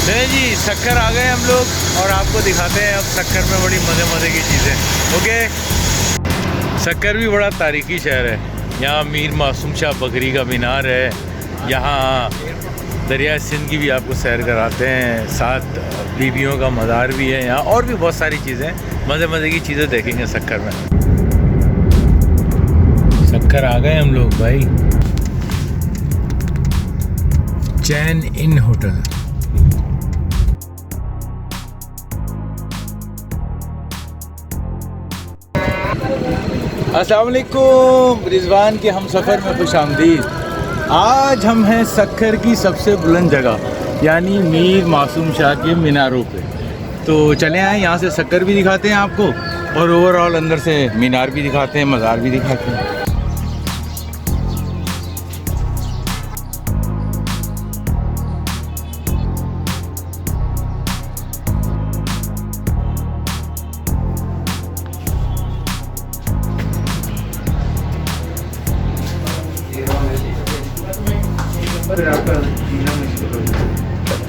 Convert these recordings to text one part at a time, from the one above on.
नहीं जी, सक्कर आ गए हम लोग और आपको दिखाते हैं अब सक्कर में बड़ी मज़े की चीज़ें। ओके, सक्कर भी बड़ा तारीखी शहर है। यहाँ मीर मासूम शाह बकरी का मीनार है, यहाँ दरिया सिंध की भी आपको सैर कराते हैं, साथ बीबियों का मज़ार भी है यहाँ, और भी बहुत सारी चीज़ें मज़े की चीज़ें देखेंगे सक्कर में। सक्कर आ गए हम लोग भाई, चैन इन होटल। अस्सलाम वालेकुम, रिजवान के हम सफ़र में खुशामदीद। आज हम हैं सक्कर की सबसे बुलंद जगह यानी मीर मासूम शाह के मीनारों पे। तो चले आए, यहाँ से सक्कर भी दिखाते हैं आपको और ओवरऑल अंदर से मीनार भी दिखाते हैं, मज़ार भी दिखाते हैं।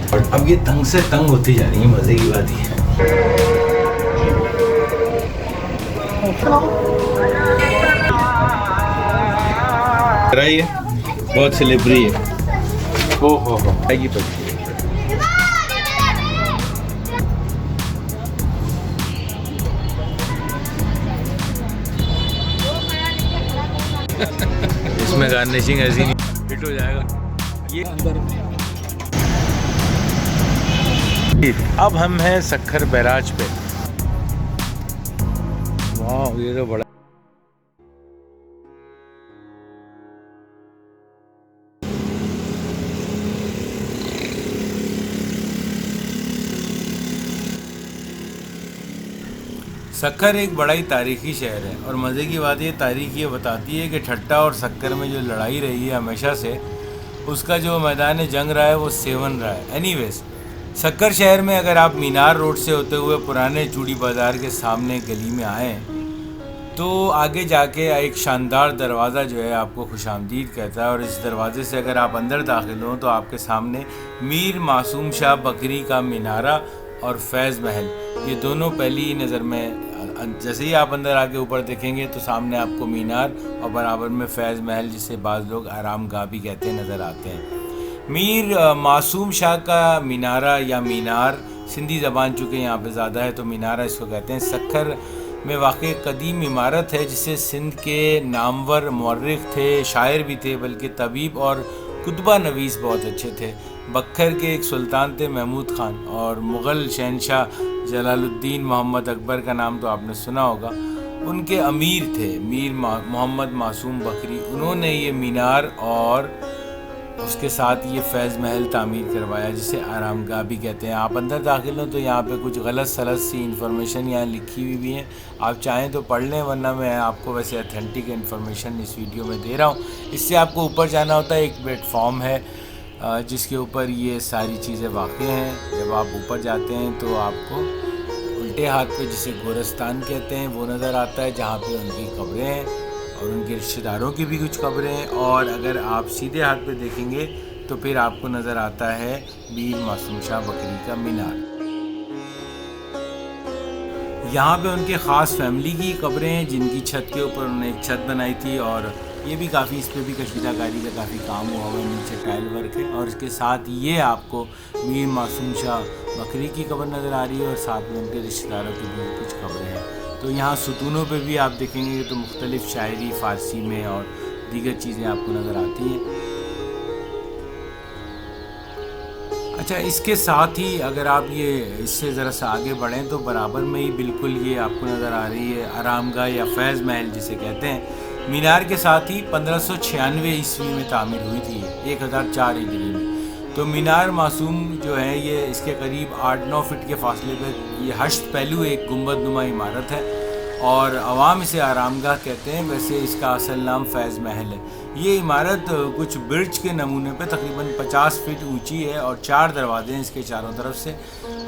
और अब ये तंग से तंग होती जा रही है, मज़े की बात ही है। है बहुत सेलिब्री है। ओ हो आएगी पड़ी। इसमें गार्निशिंग ऐसी नहीं फिट हो जाएगा ये अंदर। अब हम हैं सक्कर बैराज पे। वाह, ये तो बड़ा सक्कर एक बड़ा ही तारीखी शहर है और मज़े की बात ये तारीख ये बताती है कि ठट्टा और सक्कर में जो लड़ाई रही है हमेशा से, उसका जो मैदान जंग रहा है वो सेवन रहा है। एनीवेज, सक्कर शहर में अगर आप मीनार रोड से होते हुए पुराने चूड़ी बाज़ार के सामने गली में आएँ तो आगे जाके एक शानदार दरवाज़ा जो है आपको खुशामदीद कहता है, और इस दरवाज़े से अगर आप अंदर दाखिल हों तो आपके सामने मीर मासूम शाह बकरी का मीनारा और फैज़ महल, ये दोनों पहली ही नज़र में, जैसे ही आप अंदर आके ऊपर देखेंगे तो सामने आपको मीनार और बराबर में फैज़ महल, जिसे बाज़ लोग आराम गाह भी कहते हैं, नज़र आते हैं। मीर मासूम शाह का मीनारा या मीनार, सिंधी ज़बान चूँकि यहाँ पे ज़्यादा है तो मीनारा इसको कहते हैं, सक्कर में वाक़ई कदीम इमारत है जिसे सिंध के नामवर मौर्रिख़ थे, शायर भी थे, बल्कि तबीब और कुतबा नवीस बहुत अच्छे थे। बक्खर के एक सुल्तान थे महमूद ख़ान, और मुग़ल शहनशाह जलालुद्दीन मोहम्मद अकबर का नाम तो आपने सुना होगा, उनके अमीर थे मीर मोहम्मद मासूम बकरी। उन्होंने ये मीनार और उसके साथ ये फैज़ महल तामीर करवाया, जिसे आरामगाह भी कहते हैं। आप अंदर दाखिल हो तो यहाँ पे कुछ गलत सलत सी इन्फॉर्मेशन यहाँ लिखी हुई भी है, आप चाहें तो पढ़ लें, वरना मैं आपको वैसे अथेंटिक इन्फॉर्मेशन इस वीडियो में दे रहा हूँ। इससे आपको ऊपर जाना होता है, एक प्लेटफॉर्म है जिसके ऊपर ये सारी चीज़ें वाक़ हैं। जब आप ऊपर जाते हैं तो आपको उल्टे हाथ पे, जिसे गोरस्तान कहते हैं, वो नज़र आता है, जहाँ पे उनकी कब्रें हैं और उनके रिश्तेदारों की भी कुछ कब्रें हैं। और अगर आप सीधे हाथ पे देखेंगे तो फिर आपको नज़र आता है मीर मासूम शाह बकरी का मीनार। यहाँ पे उनके ख़ास फैमिली की कब्रें हैं, जिनकी छत के ऊपर उन्होंने एक छत बनाई थी, और ये भी काफ़ी, इस पर भी कशीदाकारी का काफ़ी काम हुआ हुआ है, नीचे टाइल वर्क है। और इसके साथ ये आपको मीर मासूम शाह बकरी की कब्र नज़र आ रही है और साथ में उनके रिश्तेदारों की भी कुछ कब्रें हैं। तो यहाँ सुतूनों पे भी आप देखेंगे तो मुख्तलिफ़ शायरी फ़ारसी में और दीगर चीज़ें आपको नज़र आती हैं। अच्छा, इसके साथ ही अगर आप ये इससे ज़रा सा आगे बढ़ें तो बराबर में ही बिल्कुल ये आपको नज़र आ रही है आरामगाह या फैज़ महल जिसे कहते हैं। मीनार के साथ ही 1596 ईस्वी में तामीर हुई थी, 1004 हिजरी में। तो मीनार मासूम जो है ये इसके करीब 8-9 फिट के फासले पर ये हश्त पहलू एक गुंबदनुमा इमारत है और अवाम इसे आरामगाह कहते हैं। वैसे इसका असल नाम फैज़ महल है। ये इमारत कुछ ब्रिज के नमूने पे तकरीबन 50 फीट ऊंची है और 4 दरवाजे हैं इसके चारों तरफ से।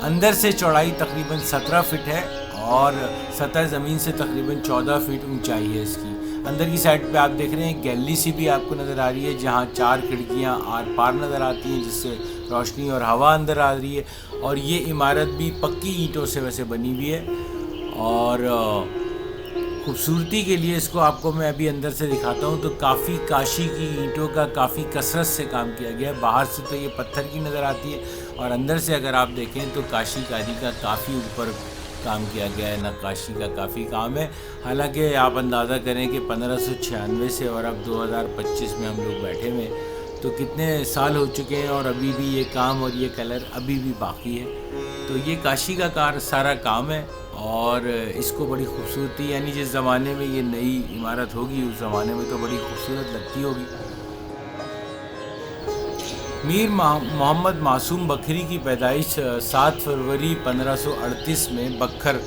अंदर से चौड़ाई तकरीबन 17 फीट है और सतह ज़मीन से तकरीबन 14 फीट ऊंचाई है इसकी। अंदर की साइड पे आप देख रहे हैं गैलरी सी भी आपको नज़र आ रही है जहाँ 4 खिड़कियाँ आर पार नज़र आती हैं, जिससे रोशनी और हवा अंदर आ रही है। और ये इमारत भी पक्की ईंटों से वैसे बनी हुई है। और खूबसूरती के लिए इसको आपको मैं अभी अंदर से दिखाता हूँ। तो काफ़ी काशी की ईंटों का काफ़ी कसरत से काम किया गया है। बाहर से तो ये पत्थर की नज़र आती है और अंदर से अगर आप देखें तो काशी कारी का काफ़ी ऊपर काम किया गया है, नक्काशी का काफ़ी काम है। हालांकि आप अंदाज़ा करें कि 1596 से और अब 2025 में हम लोग बैठे हुए तो कितने साल हो चुके हैं और अभी भी ये काम और ये कलर अभी भी बाकी है। तो ये काशी का सारा काम है और इसको बड़ी खूबसूरती, यानी जिस ज़माने में ये नई इमारत होगी उस ज़माने में तो बड़ी खूबसूरत लगती होगी। मीर मोहम्मद मासूम बकरी की पैदाइश 7 फरवरी 1538 में बखर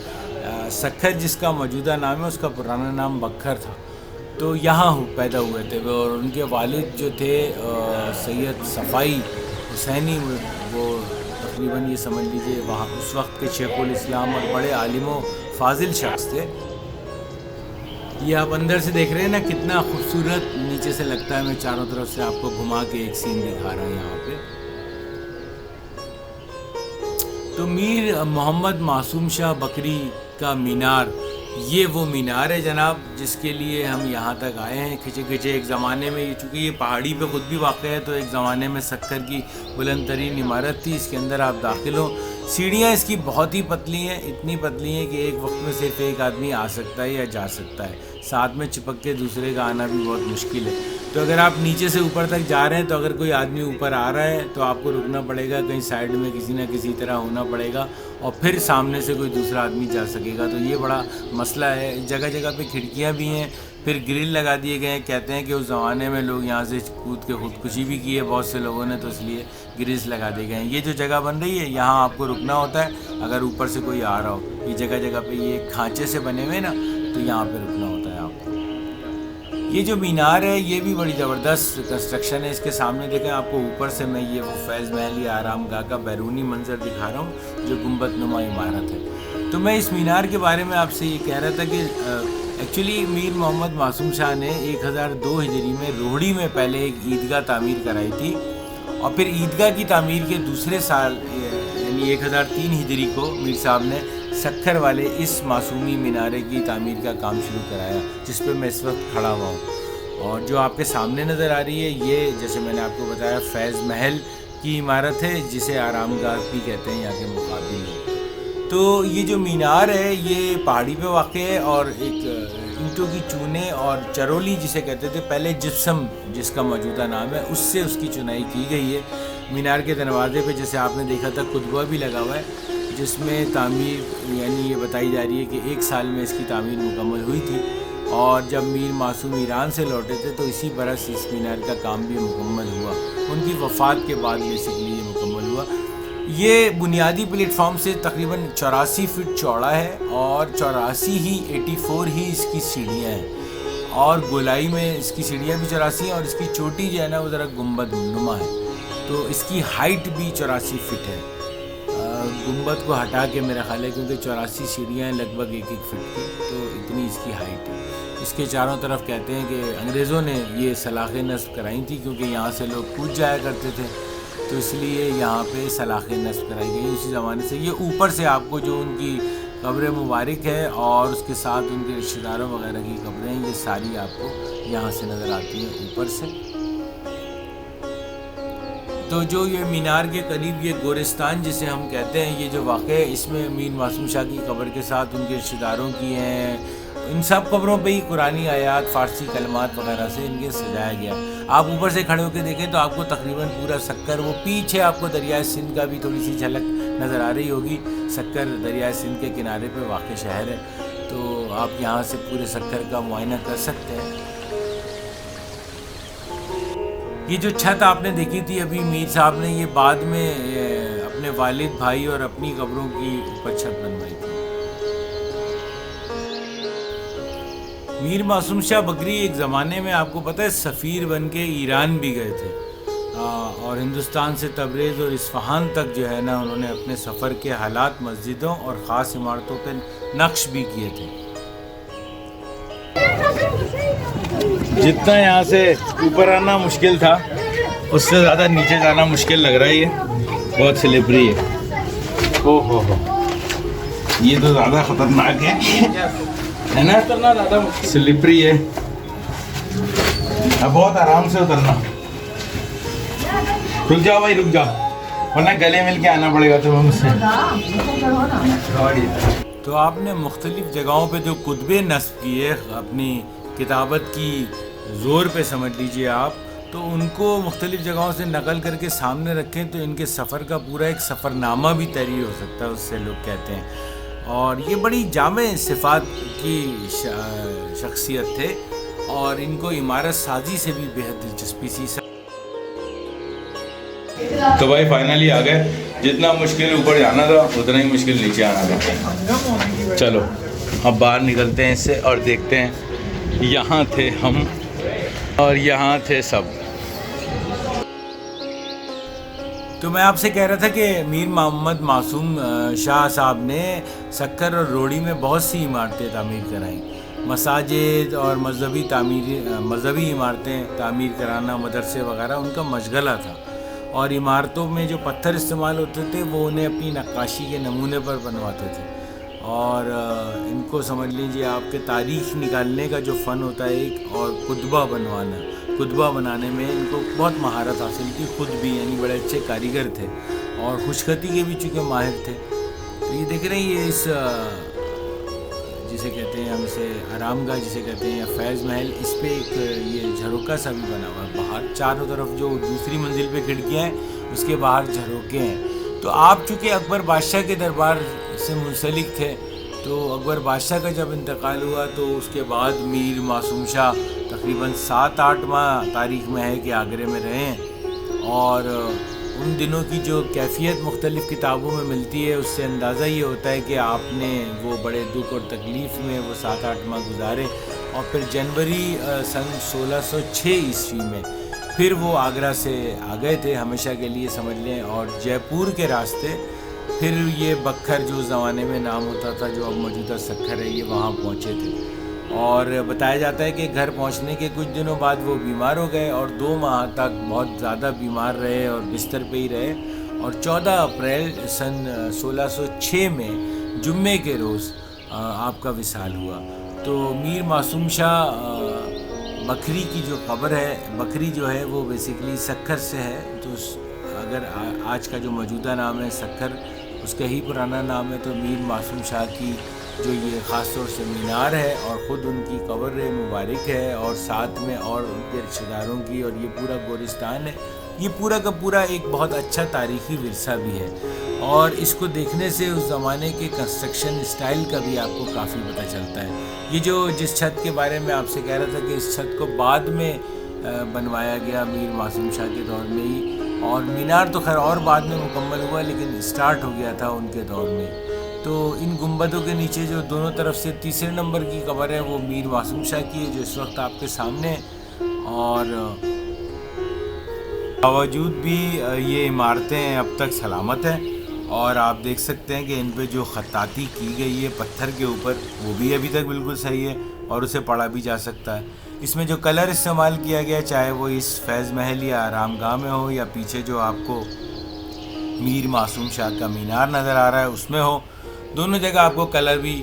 सखर, जिसका मौजूदा नाम है, उसका पुराना नाम बखर था, तो यहाँ पैदा हुए थे। और उनके वालिद जो थे सैयद सफ़ाई हुसैनी, वो तकरीबन ये समझ लीजिए वहाँ उस वक्त के शेखुल इस्लाम और बड़े आलिमो फाजिल शख्स थे। ये आप अंदर से देख रहे हैं ना, कितना खूबसूरत नीचे से लगता है। मैं चारों तरफ से आपको घुमा के एक सीन दिखा रहा हूँ यहाँ पे। तो मीर मोहम्मद मासूम शाह बकरी का मीनार, ये वो मीनार है जनाब जिसके लिए हम यहाँ तक आए हैं खिंचे खिंचे। एक ज़माने में ये, चूँकि ये पहाड़ी पे ख़ुद भी वाक़ है, तो एक ज़माने में सक्कर की बुलंद तरीन इमारत थी। इसके अंदर आप दाखिल हो, सीढ़ियाँ इसकी बहुत ही पतली हैं, इतनी पतली हैं कि एक वक्त में सिर्फ एक आदमी आ सकता है या जा सकता है, साथ में चिपक के दूसरे का आना भी बहुत मुश्किल है। तो अगर आप नीचे से ऊपर तक जा रहे हैं तो अगर कोई आदमी ऊपर आ रहा है तो आपको रुकना पड़ेगा, कहीं साइड में किसी न किसी तरह होना पड़ेगा और फिर सामने से कोई दूसरा आदमी जा सकेगा। तो ये बड़ा मसला है। जगह जगह पे खिड़कियाँ भी हैं, फिर ग्रिल लगा दिए गए हैं। कहते हैं कि उस ज़माने में लोग यहाँ से कूद के खुदकुशी भी की है बहुत से लोगों ने, तो इसलिए ग्रिल्स लगा दिए गए हैं। ये जो जगह बन रही है यहाँ आपको रुकना होता है अगर ऊपर से कोई आ रहा हो। ये जगह जगह पे ये खांचे से बने हुए ना, तो यहाँ पे रुकना होता है आपको। ये जो मीनार है ये भी बड़ी ज़बरदस्त कंस्ट्रक्शन है। इसके सामने देखें, आपको ऊपर से मैं ये वो फैज़ महल या आराम गाह का बैरूनी मंजर दिखा रहा हूँ जो गुंबद नुमा इमारत है। तो मैं इस मीनार के बारे में आपसे ये कह रहा था कि एक्चुअली मीर मोहम्मद मासूम शाह ने 1002 हिजरी में रोहड़ी में पहले एक ईदगाह तामीर कराई थी और फिर ईदगाह की तामीर के दूसरे साल यानी 1003 हिजरी को मीर साहब ने सक्खर वाले इस मासूमी मीनारे की तामीर का काम शुरू कराया, जिस पे मैं इस वक्त खड़ा हुआ हूँ। और जो आपके सामने नज़र आ रही है ये, जैसे मैंने आपको बताया, फैज़ महल की इमारत है जिसे आराम गाह भी कहते हैं यहाँ के मुकाबिल में। तो ये जो मीनार है ये पहाड़ी पे वाक़ है और एक ईंटों की चूने और चरोली जिसे कहते थे पहले, जिप्सम जिसका मौजूदा नाम है, उससे उसकी चुनाई की गई है। मीनार के दरवाजे पे जैसे आपने देखा था कुतबा भी लगा हुआ है जिसमें तामीर यानी ये बताई जा रही है कि 1 साल में इसकी तामीर मुकम्मल हुई थी और जब मीर मासूम ईरान से लौटे थे तो इसी बरस इस मीनार का काम भी मुकम्मल हुआ। उनकी वफ़ात के बाद बेसिकली ये मुकम्मल हुआ। ये बुनियादी प्लेटफॉर्म से तकरीबन 84 फीट चौड़ा है और 84 ही इसकी सीढ़ियाँ हैं और गोलाई में इसकी सीढ़ियाँ भी 84 हैं और इसकी चोटी जो है ना वो ज़रा गुंबद नुमा है, तो इसकी हाइट भी 84 फीट है। गुंबद को हटा के मेरा ख्याल है, क्योंकि 84 सीढ़ियाँ हैं लगभग 1-1 फीट की, तो इतनी इसकी हाइट है। इसके चारों तरफ कहते हैं कि अंग्रेज़ों ने ये सलाखें नस्ब कराई थी क्योंकि यहाँ से लोग कूद जाया करते थे, तो इसलिए यहाँ पे सलाखें नस्ब कराई गई उसी ज़माने से। ये ऊपर से आपको जो उनकी कब्र मुबारक है और उसके साथ उनके रिश्तेदारों वगैरह की कब्रें हैं, ये सारी आपको यहाँ से नज़र आती हैं ऊपर से। तो जो ये मीनार के करीब ये गोरिस्तान जिसे हम कहते हैं, ये जो वाक़ है इसमें मीर मासूम शाह की कब्र के साथ उनके रिश्तेदारों की हैं। इन सब कब्रों पे ही कुरानी आयात, फ़ारसी कलमात वगैरह से इनके सजाया गया। आप ऊपर से खड़े होकर देखें तो आपको तकरीबन पूरा सक्कर, वो पीछे आपको दरियाए सिंध का भी थोड़ी सी झलक नज़र आ रही होगी। सक्कर दरियाए सिंध के किनारे पे वाक़ शहर है, तो आप यहाँ से पूरे सक्कर का मुआयना कर सकते हैं। ये जो छत आपने देखी थी अभी मीर साहब ने, ये बाद में अपने वालिद, भाई और अपनी कब्रों की ऊपर छत बनवाई थी। मीर मासूम शाह बकरी एक ज़माने में आपको पता है सफ़ीर बन के ईरान भी गए थे और हिंदुस्तान से तबरेज़ और इस्फ़हान तक जो है ना उन्होंने अपने सफ़र के हालात, मस्जिदों और ख़ास इमारतों पे नक्श भी किए थे। जितना यहाँ से ऊपर आना मुश्किल था उससे ज़्यादा नीचे जाना मुश्किल लग रहा है। ये बहुत स्लिपरी है। ओहो हो, ये तो ज़्यादा खतरनाक है ना? स्लिपरी है। अब बहुत आराम से उतरना। रुक जाओ भाई, रुक जाओ, वरना गले मिल के आना पड़ेगा तुम्हें मुझसे। तो आपने मुख्तलिफ जगहों पे जो कुतबे नस्ब किए अपनी किताबत की ज़ोर पे समझ लीजिए आप, तो उनको मुख्तलिफ जगहों से नकल करके सामने रखें तो इनके सफ़र का पूरा एक सफ़रनामा भी तैयार हो सकता है, उससे लोग कहते हैं। और ये बड़ी जामे सिफ़ात की शख्सियत थे और इनको इमारत साजी से भी बेहद दिलचस्पी सी। तो भाई फाइनली आ गए। जितना मुश्किल ऊपर जाना था उतना ही मुश्किल नीचे आना था। चलो अब बाहर निकलते हैं इससे और देखते हैं। यहाँ थे हम और यहाँ थे सब। तो मैं आपसे कह रहा था कि मीर मोहम्मद मासूम शाह साहब ने सक्कर और रोड़ी में बहुत सी इमारतें तामीर कराई। मसाजिद और मजहबी इमारतें तामीर कराना, मदरसे वगैरह उनका मशगला था। और इमारतों में जो पत्थर इस्तेमाल होते थे वो उन्हें अपनी नक्काशी के नमूने पर बनवाते थे। और इनको समझ लीजिए आपके तारीख़ निकालने का जो फ़न होता है एक, और कुतबा बनाने में इनको बहुत महारत हासिल थी। ख़ुद भी यानी बड़े अच्छे कारीगर थे और खुशखती के भी चूँकि माहिर थे। तो ये देख रहे हैं, ये इस जिसे कहते हैं हम इसे आरामगाह जिसे कहते हैं या फैज़ महल, इस पे एक ये झरोका सा भी बना हुआ है बाहर। चारों तरफ जो दूसरी मंजिल पे खिड़कियाँ हैं उसके बाहर झरोके हैं। तो आप चूँकि अकबर बादशाह के दरबार से मुंसलिक थे, तो अकबर बादशाह का जब इंतकाल हुआ तो उसके बाद मीर मासूम शाह तकरीबन 7-8 माह तारीख़ में है कि आगरे में रहे हैं। और उन दिनों की जो कैफियत मुख्तलिफ़ किताबों में मिलती है उससे अंदाज़ा ये होता है कि आपने वो बड़े दुख और तकलीफ़ में वो 7-8 माह गुजारे। और फिर जनवरी सन 1606 ईस्वी में फिर वो आगरा से आ गए थे हमेशा के लिए समझ लें। और जयपुर के रास्ते फिर ये बखर जो उस ज़माने में नाम होता था, जो अब मौजूदा सक्खर है, ये वहाँ पहुँचे थे। और बताया जाता है कि घर पहुंचने के कुछ दिनों बाद वो बीमार हो गए और 2 माह तक बहुत ज़्यादा बीमार रहे और बिस्तर पे ही रहे। और 14 अप्रैल सन 1606 में जुम्मे के रोज़ आपका विसाल हुआ। तो मीर मासूम शाह बखरी की जो कब्र है, बखरी जो है वो बेसिकली सक्खर से है। तो अगर आज का जो मौजूदा नाम है सक्खर, उसका ही पुराना नाम है। तो मीर मासूम शाह की जो ये ख़ास तौर से मीनार है और ख़ुद उनकी कब्र मुबारक है और साथ में और उनके रिश्तेदारों की, और ये पूरा गोरिस्तान है, ये पूरा का पूरा एक बहुत अच्छा तारीख़ी विरसा भी है। और इसको देखने से उस ज़माने के कंस्ट्रक्शन स्टाइल का भी आपको काफ़ी पता चलता है। ये जो जिस छत के बारे में आपसे कह रहा था कि इस छत को बाद में बनवाया गया मीर मासूम शाह के दौर में ही, और मीनार तो खैर और बाद में मुकम्मल हुआ लेकिन स्टार्ट हो गया था उनके दौर में। तो इन गुंबदों के नीचे जो दोनों तरफ से तीसरे नंबर की कब्र है वो मीर मासूम शाह की है, जो इस वक्त आपके सामने है। और बावजूद भी ये इमारतें अब तक सलामत हैं और आप देख सकते हैं कि इन पे जो ख़त्ताती की गई है पत्थर के ऊपर, वो भी अभी तक बिल्कुल सही है और उसे पढ़ा भी जा सकता है। इसमें जो कलर इस्तेमाल किया गया, चाहे वो इस फैज़ महल या आरामगाह में हो या पीछे जो आपको मीर मासूम शाह का मीनार नज़र आ रहा है उसमें हो, दोनों जगह आपको कलर भी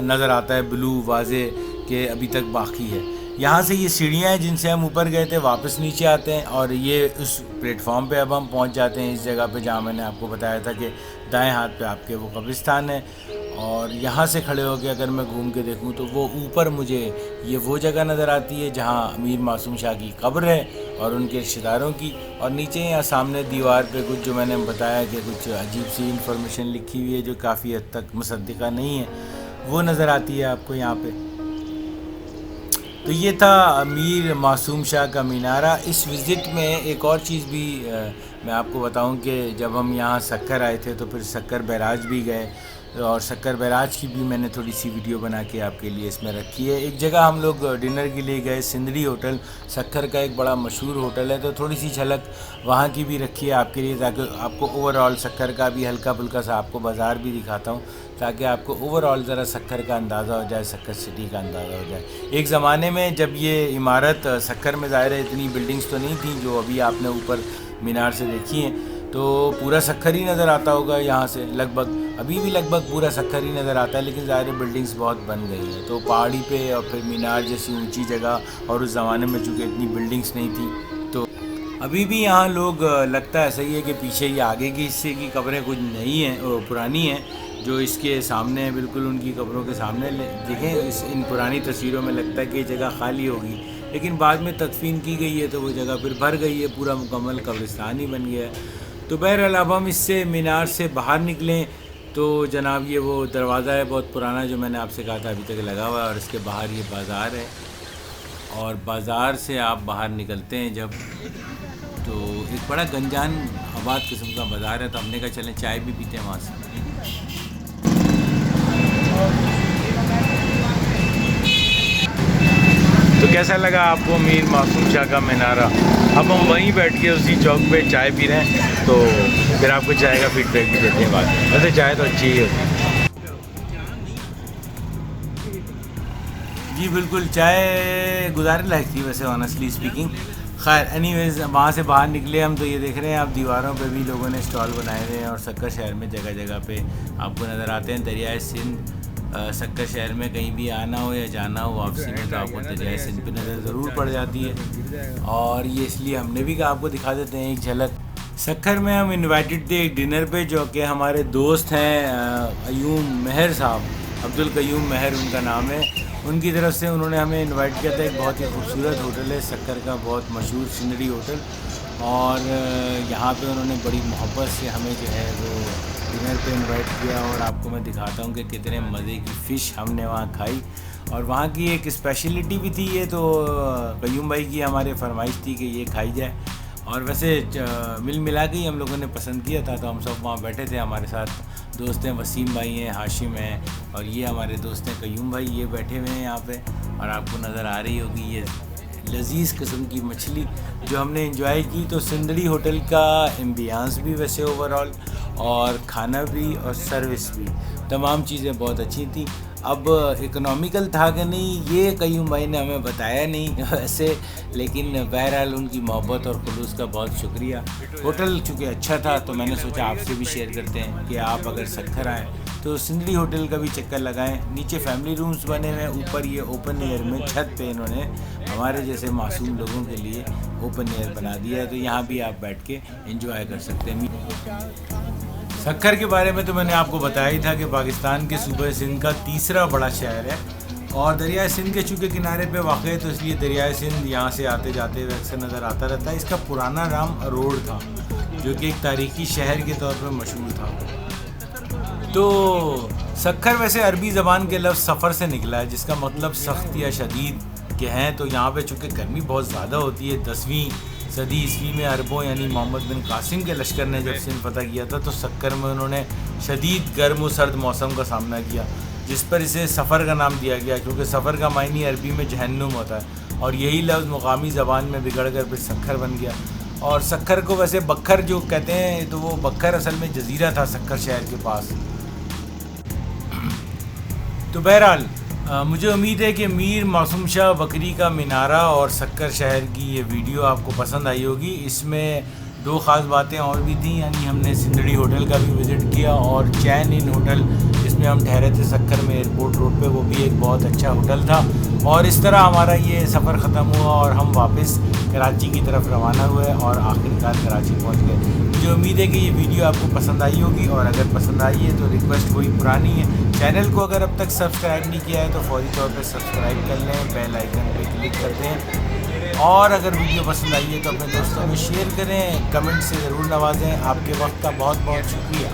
नज़र आता है ब्लू वाजे के अभी तक बाकी है। यहाँ से ये सीढ़ियाँ हैं जिनसे हम ऊपर गए थे, वापस नीचे आते हैं और ये उस प्लेटफॉर्म पे अब हम पहुँच जाते हैं, इस जगह पे जहाँ मैंने आपको बताया था कि दाएं हाथ पे आपके वो कब्रिस्तान है। और यहाँ से खड़े होकर अगर मैं घूम के देखूँ तो वो ऊपर मुझे ये वो जगह नज़र आती है जहाँ मीर मासूम शाह की कब्र है और उनके रिश्तेदारों की। और नीचे यहाँ सामने दीवार पे कुछ जो मैंने बताया कि कुछ अजीब सी इंफॉर्मेशन लिखी हुई है जो काफ़ी हद तक मुसद्दिक़ा नहीं है, वो नज़र आती है आपको यहाँ पे। तो ये था मीर मासूम शाह का मीनारा। इस विज़िट में एक और चीज़ भी मैं आपको बताऊं कि जब हम यहाँ सक्कर आए थे तो फिर सक्कर बैराज भी गए और सक्कर बैराज की भी मैंने थोड़ी सी वीडियो बना के आपके लिए इसमें रखी है। एक जगह हम लोग डिनर के लिए गए, सिंदरी होटल, सक्कर का एक बड़ा मशहूर होटल है, तो थोड़ी सी झलक वहाँ की भी रखी है आपके लिए ताकि आपको ओवरऑल सक्कर का भी हल्का फुल्का सा आपको बाज़ार भी दिखाता हूँ ताकि आपको ओवरऑल ज़रा सक्कर का अंदाज़ा हो जाए, सक्कर सिटी का अंदाज़ा हो जाए। एक ज़माने में जब ये इमारत सक्कर में ज़ाहिर है इतनी बिल्डिंग्स तो नहीं थी जो अभी आपने ऊपर मीनार से देखी हैं, तो पूरा सक्खर ही नज़र आता होगा यहाँ से लगभग, अभी भी लगभग पूरा सक्खर ही नज़र आता है, लेकिन ज़ाहिर बिल्डिंग्स बहुत बन गई हैं। तो पहाड़ी पे और फिर मीनार जैसी ऊंची जगह, और उस ज़माने में चूँकि इतनी बिल्डिंग्स नहीं थी, तो अभी भी यहाँ लोग लगता है सही है कि पीछे ये आगे के हिस्से की कब्रें कुछ नई हैं और पुरानी हैं, जो इसके सामने है, बिल्कुल उनकी कब्रों के सामने। देखें इन पुरानी तस्वीरों में लगता है कि ये जगह खाली होगी, लेकिन बाद में तदफीन की गई है तो वो जगह फिर भर गई है, पूरा मुकम्मल कब्रिस्तान ही बन गया है। तो बहरहाल अब हम इससे मीनार से बाहर निकलें तो जनाब ये वो दरवाज़ा है बहुत पुराना जो मैंने आपसे कहा था अभी तक लगा हुआ है, और इसके बाहर ये बाज़ार है, और बाज़ार से आप बाहर निकलते हैं जब, तो एक बड़ा गंजान आबाद किस्म का बाज़ार है। तो हमने कहा चलें चाय भी पीते हैं वहाँ से। तो कैसा लगा आपको मीर मासूम शाह का मीनारा? अब हम वहीं बैठ के उसी चौक पे चाय पी रहे हैं, तो फिर आपको चाय का फीडबैक भी देते हैं बाद में। वैसे चाय तो अच्छी ही होती है जी, बिल्कुल चाय गुजारे लायक थी वैसे ऑनेस्टली स्पीकिंग। खैर एनीवेज वहाँ से बाहर निकले हम, तो ये देख रहे हैं आप दीवारों पे भी लोगों ने स्टॉल बनाए हुए हैं, और सक्कर शहर में जगह जगह पे आपको नज़र आते हैं। दरियाए सिंध सक्कर शहर में कहीं भी आना हो या जाना हो वापसी में, तो आपको दरियाए सिंध पे नज़र ज़रूर पड़ जाती है, और ये इसलिए हमने भी कहा आपको दिखा देते हैं एक झलक। सक्कर में हम इनवाइटेड थे एक डिनर पे, जो कि हमारे दोस्त हैं अयूम महर साहब, अब्दुल कयूम महर उनका नाम है, उनकी तरफ से उन्होंने हमें इनवाइट किया था। एक बहुत ही खूबसूरत होटल है सक्कर का, बहुत मशहूर सिंदड़ी होटल, और यहाँ पे उन्होंने बड़ी मोहब्बत से हमें जो है वो डिनर पे इनवाइट किया, और आपको मैं दिखाता हूँ कि कितने मज़े की फ़िश हमने वहाँ खाई। और वहाँ की एक स्पेशलिटी भी थी ये, तो कयूम भाई की हमारे फरमाइश थी कि ये खाई जाए, और वैसे मिल मिला के ही हम लोगों ने पसंद किया था। तो हम सब वहाँ बैठे थे, हमारे साथ दोस्त हैं वसीम भाई हैं, हाशिम हैं, और ये हमारे दोस्त हैं कयूम भाई, ये बैठे हुए हैं यहाँ पे, और आपको नज़र आ रही होगी ये लजीज़ किस्म की मछली जो हमने एंजॉय की। तो सिंदड़ी होटल का एम्बियंस भी वैसे ओवरऑल, और खाना भी और सर्विस भी, तमाम चीज़ें बहुत अच्छी थी। अब इकोनॉमिकल था कि नहीं ये कयूम भाई ने हमें बताया नहीं वैसे, लेकिन बहरहाल उनकी मोहब्बत और खुलूस का बहुत शुक्रिया। होटल चूँकि अच्छा था तो मैंने सोचा आपसे भी शेयर करते हैं कि आप अगर सक्खर आएँ तो सिंदड़ी होटल का भी चक्कर लगाएं। नीचे फैमिली रूम्स बने हुए हैं, ऊपर ये ओपन एयर में छत पे इन्होंने हमारे जैसे मासूम लोगों के लिए ओपन एयर बना दिया है, तो यहाँ भी आप बैठ के एंजॉय कर सकते हैं। सक्खर के बारे में तो मैंने आपको बताया ही था कि पाकिस्तान के सूबे सिंध का तीसरा बड़ा शहर है, और दरियाए सिंध के चूँकि किनारे पे वाक़ है, तो इसलिए दरियाए सिंध यहाँ से आते जाते हुए अक्सर नज़र आता रहता है। इसका पुराना नाम अरोड़ था, जो कि एक तारीख़ी शहर के तौर पर मशहूर था। तो सक्खर वैसे अरबी ज़बान के लफ्ज़ सफ़र से निकला है, जिसका मतलब सख्त या शदीद के हैं। तो यहाँ पे चूँकि गर्मी बहुत ज़्यादा होती है, 10वीं सदी ईस्वी में अरबों यानी मोहम्मद बिन कासिम के लश्कर ने जब सिंध फतह किया था, तो सक्कर में उन्होंने शदीद गर्म और सर्द मौसम का सामना किया, जिस पर इसे सफ़र का नाम दिया गया, क्योंकि सफ़र का मायने अरबी में जहन्नुम होता है, और यही लफ्ज़ मुकामी ज़बान में बिगड़ कर फिर सक्खर बन गया। और सक्खर को वैसे बक्खर जो कहते हैं, तो वो बक्खर असल में जजीरा था सक्खर शहर के पास। तो बहरहाल मुझे उम्मीद है कि मीर मासूम शाह बकरी का मीनारा और सक्कर शहर की ये वीडियो आपको पसंद आई होगी। इसमें दो ख़ास बातें और भी थी, यानी हमने सिंदड़ी होटल का भी विज़िट किया, और चैन इन होटल जिसमें हम ठहरे थे सक्कर में एयरपोर्ट रोड पे, वो भी एक बहुत अच्छा होटल था। और इस तरह हमारा ये सफ़र ख़त्म हुआ और हम वापस कराची की तरफ रवाना हुए और आखिरकार कराची पहुँच गए। मुझे उम्मीद है कि ये वीडियो आपको पसंद आई होगी, और अगर पसंद आई है तो रिक्वेस्ट कोई पुरानी है, चैनल को अगर अब तक सब्सक्राइब नहीं किया है तो फौरी तौर पर सब्सक्राइब कर लें, बेल आइकन पे क्लिक कर दें, और अगर वीडियो पसंद आई है तो अपने दोस्तों में शेयर करें, कमेंट से ज़रूर नवाजें। आपके वक्त का बहुत बहुत शुक्रिया।